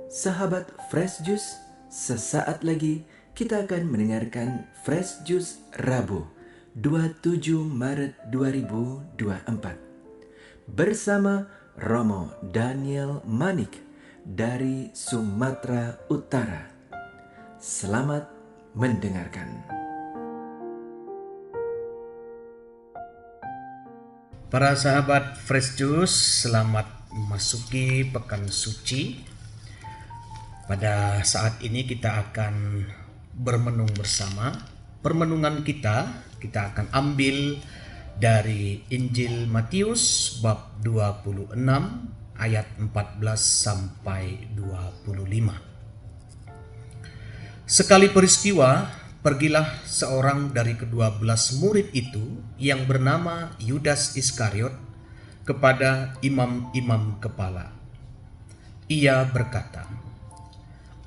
Sahabat Fresh Juice, sesaat lagi kita akan mendengarkan Fresh Juice Rabu 27 Maret 2024 bersama Romo Daniel Manik dari Sumatera Utara. Selamat mendengarkan. Para sahabat Fresh Juice, selamat memasuki pekan suci. Pada saat ini kita akan bermenung bersama. Permenungan kita akan ambil dari Injil Matius bab 26 ayat 14 sampai 25. Sekali peristiwa, pergilah seorang dari ke-12 murid itu yang bernama Yudas Iskariot kepada imam-imam kepala. Ia berkata,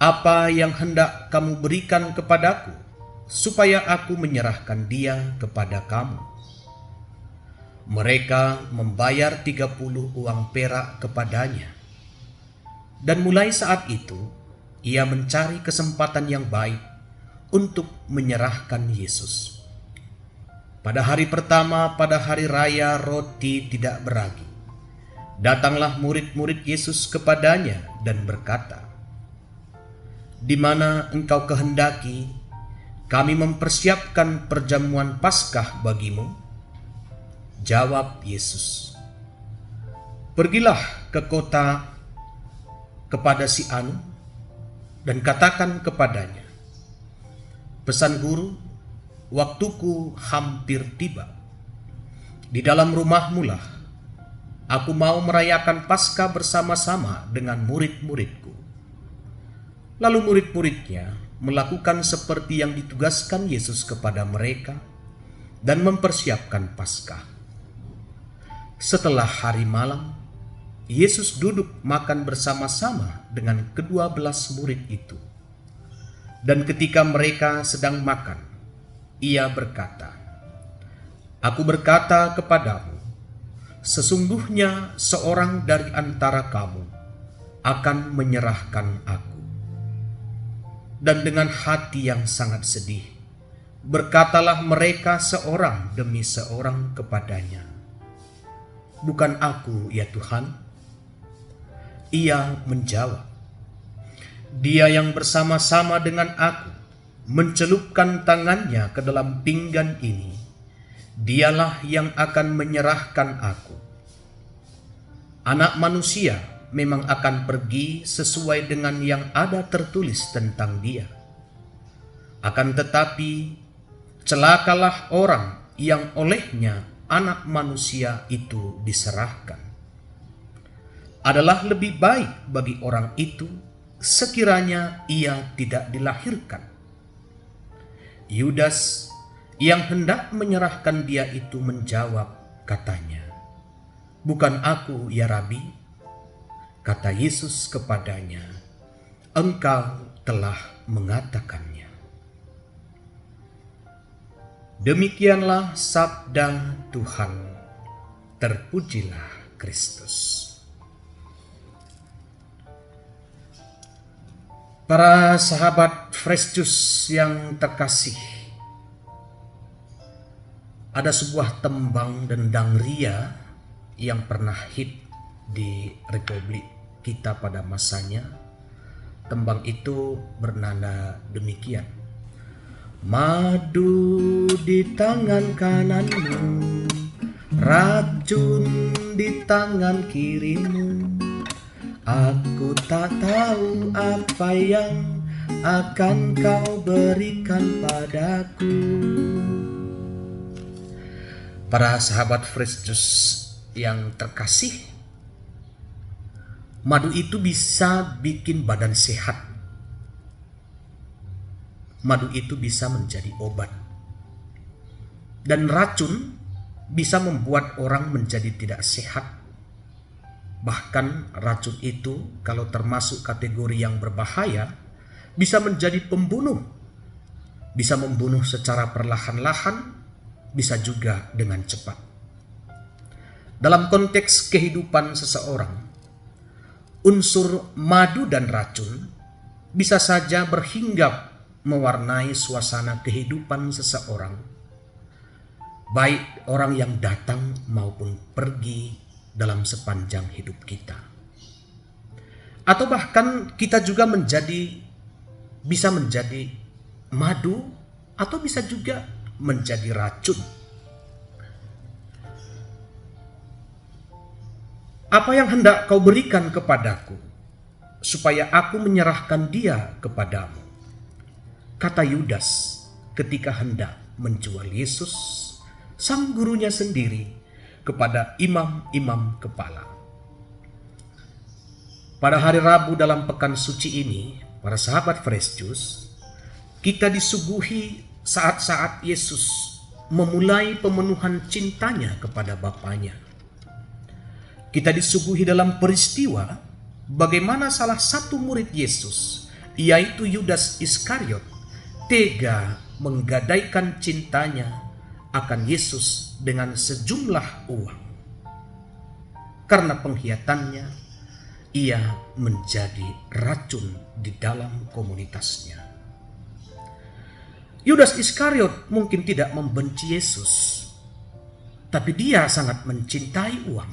"Apa yang hendak kamu berikan kepadaku, supaya aku menyerahkan dia kepada kamu?" Mereka membayar 30 uang perak kepadanya. Dan mulai saat itu, ia mencari kesempatan yang baik untuk menyerahkan Yesus. Pada hari pertama, pada hari raya roti tidak beragi, datanglah murid-murid Yesus kepadanya dan berkata, "Di mana engkau kehendaki kami mempersiapkan perjamuan Paskah bagimu?" Jawab Yesus, "Pergilah ke kota kepada si Anu dan katakan kepadanya, pesan guru, waktuku hampir tiba. Di dalam rumahmu lah aku mau merayakan Paskah bersama-sama dengan murid-muridku." Lalu murid-muridnya melakukan seperti yang ditugaskan Yesus kepada mereka dan mempersiapkan Paskah. Setelah hari malam, Yesus duduk makan bersama-sama dengan ke-12 murid itu. Dan ketika mereka sedang makan, ia berkata, "Aku berkata kepadamu, sesungguhnya seorang dari antara kamu akan menyerahkan aku." Dan dengan hati yang sangat sedih, berkatalah mereka seorang demi seorang kepadanya, "Bukan aku, ya Tuhan?" Ia menjawab, "Dia yang bersama-sama dengan aku mencelupkan tangannya ke dalam pinggan ini, dialah yang akan menyerahkan aku. Anak manusia memang akan pergi sesuai dengan yang ada tertulis tentang dia. Akan tetapi, celakalah orang yang olehnya anak manusia itu diserahkan. Adalah lebih baik bagi orang itu sekiranya ia tidak dilahirkan." Yudas yang hendak menyerahkan dia itu menjawab, katanya, "Bukan aku, ya Rabi." Kata Yesus kepadanya, "Engkau telah mengatakannya." Demikianlah sabda Tuhan. Terpujilah Kristus. Para sahabat Fresh Juice yang terkasih, ada sebuah tembang dendang ria yang pernah hit di Republik kita pada masanya. Tembang itu bernada demikian, "Madu di tangan kananmu, racun di tangan kirimu. Aku tak tahu apa yang akan kau berikan padaku." Para sahabat Fresh Juice yang terkasih, madu itu bisa bikin badan sehat. Madu itu bisa menjadi obat. Dan racun bisa membuat orang menjadi tidak sehat. Bahkan racun itu kalau termasuk kategori yang berbahaya, bisa menjadi pembunuh. Bisa membunuh secara perlahan-lahan, bisa juga dengan cepat. Dalam konteks kehidupan seseorang, unsur madu dan racun bisa saja berhinggap mewarnai suasana kehidupan seseorang, baik orang yang datang maupun pergi dalam sepanjang hidup kita. Atau bahkan kita juga bisa menjadi madu atau bisa juga menjadi racun. Apa yang hendak kau berikan kepadaku, supaya aku menyerahkan dia kepadamu? Kata Yudas ketika hendak menjual Yesus, sang gurunya sendiri, kepada imam-imam kepala. Pada hari Rabu dalam pekan suci ini, para sahabat Fresh Juice, kita disuguhi saat-saat Yesus memulai pemenuhan cintanya kepada Bapanya. Kita disuguhi dalam peristiwa bagaimana salah satu murid Yesus, yaitu Yudas Iskariot, tega menggadaikan cintanya akan Yesus dengan sejumlah uang. Karena pengkhianatannya, ia menjadi racun di dalam komunitasnya. Yudas Iskariot mungkin tidak membenci Yesus, tapi dia sangat mencintai uang.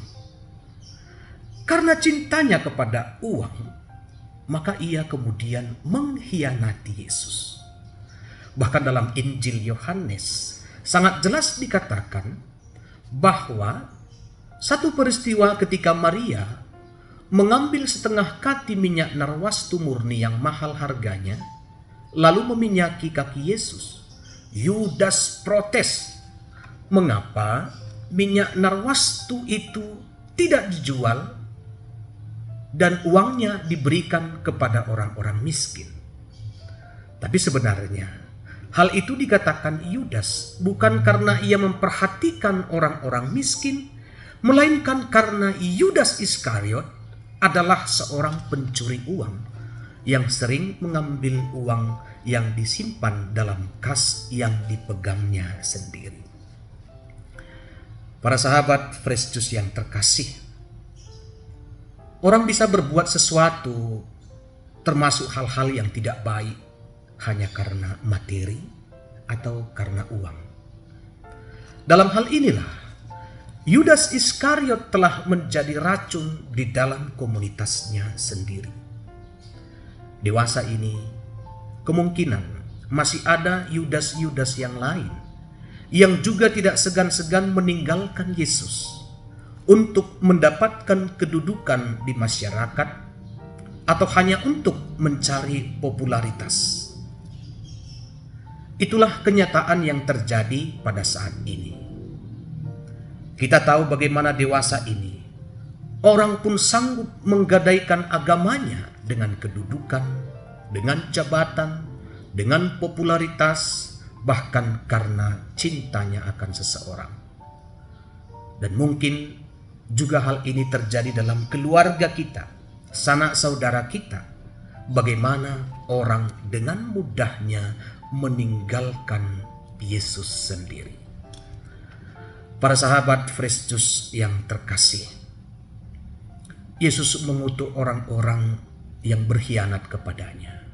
Karena cintanya kepada uang, maka ia kemudian mengkhianati Yesus. Bahkan dalam Injil Yohanes sangat jelas dikatakan bahwa satu peristiwa ketika Maria mengambil setengah kati minyak narwastu murni yang mahal harganya, lalu meminyaki kaki Yesus. Yudas protes, mengapa minyak narwastu itu tidak dijual dan uangnya diberikan kepada orang-orang miskin. Tapi sebenarnya hal itu dikatakan Yudas bukan karena ia memperhatikan orang-orang miskin, melainkan karena Yudas Iskariot adalah seorang pencuri uang yang sering mengambil uang yang disimpan dalam kas yang dipegangnya sendiri. Para sahabat Fresh Juice yang terkasih, orang bisa berbuat sesuatu termasuk hal-hal yang tidak baik hanya karena materi atau karena uang. Dalam hal inilah Yudas Iskariot telah menjadi racun di dalam komunitasnya sendiri. Dewasa ini kemungkinan masih ada Yudas-Yudas yang lain yang juga tidak segan-segan meninggalkan Yesus untuk mendapatkan kedudukan di masyarakat atau hanya untuk mencari popularitas. Itulah kenyataan yang terjadi pada saat ini. Kita tahu bagaimana dewasa ini, orang pun sanggup menggadaikan agamanya dengan kedudukan, dengan jabatan, dengan popularitas, bahkan karena cintanya akan seseorang. Dan mungkin juga hal ini terjadi dalam keluarga kita, sanak saudara kita, bagaimana orang dengan mudahnya meninggalkan Yesus sendiri. Para sahabat Fresh Juice yang terkasih, Yesus mengutuk orang-orang yang berkhianat kepadanya.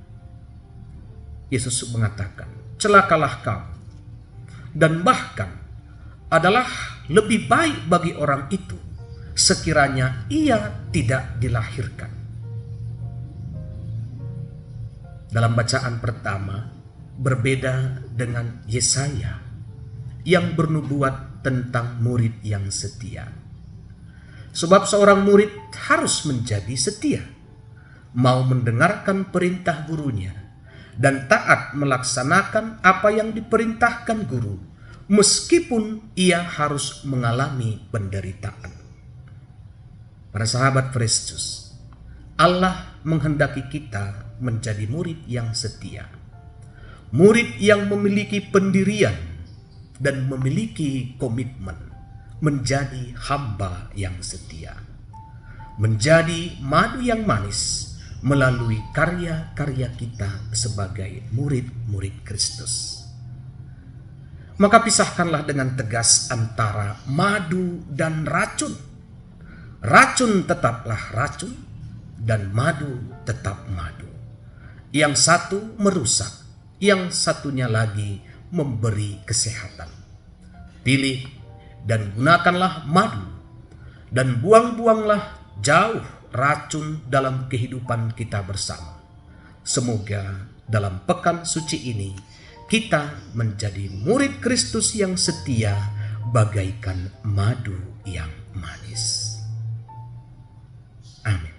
Yesus mengatakan, celakalah kau, dan bahkan adalah lebih baik bagi orang itu sekiranya ia tidak dilahirkan. Dalam bacaan pertama, berbeda dengan Yesaya yang bernubuat tentang murid yang setia. Sebab seorang murid harus menjadi setia, mau mendengarkan perintah gurunya, dan taat melaksanakan apa yang diperintahkan guru, meskipun ia harus mengalami penderitaan. Para sahabat Fresh Juice, Allah menghendaki kita menjadi murid yang setia, murid yang memiliki pendirian dan memiliki komitmen menjadi hamba yang setia, menjadi madu yang manis melalui karya-karya kita sebagai murid-murid Kristus. Maka pisahkanlah dengan tegas antara madu dan racun. Racun tetaplah racun, dan madu tetap madu. Yang satu merusak, yang satunya lagi memberi kesehatan. Pilih dan gunakanlah madu, dan buang-buanglah jauh racun dalam kehidupan kita bersama. Semoga dalam pekan suci ini kita menjadi murid Kristus yang setia bagaikan madu yang manis. Amin.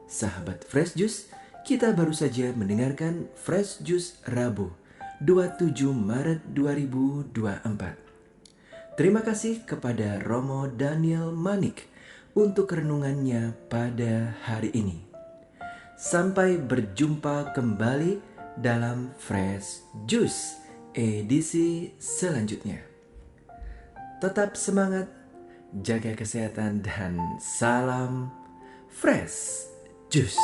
Sahabat Fresh Juice, kita baru saja mendengarkan Fresh Juice Rabu 27 Maret 2024. Terima kasih kepada Romo Daniel Manik untuk renungannya pada hari ini. Sampai berjumpa kembali dalam Fresh Juice edisi selanjutnya. Tetap semangat, jaga kesehatan, dan salam Fresh Juice.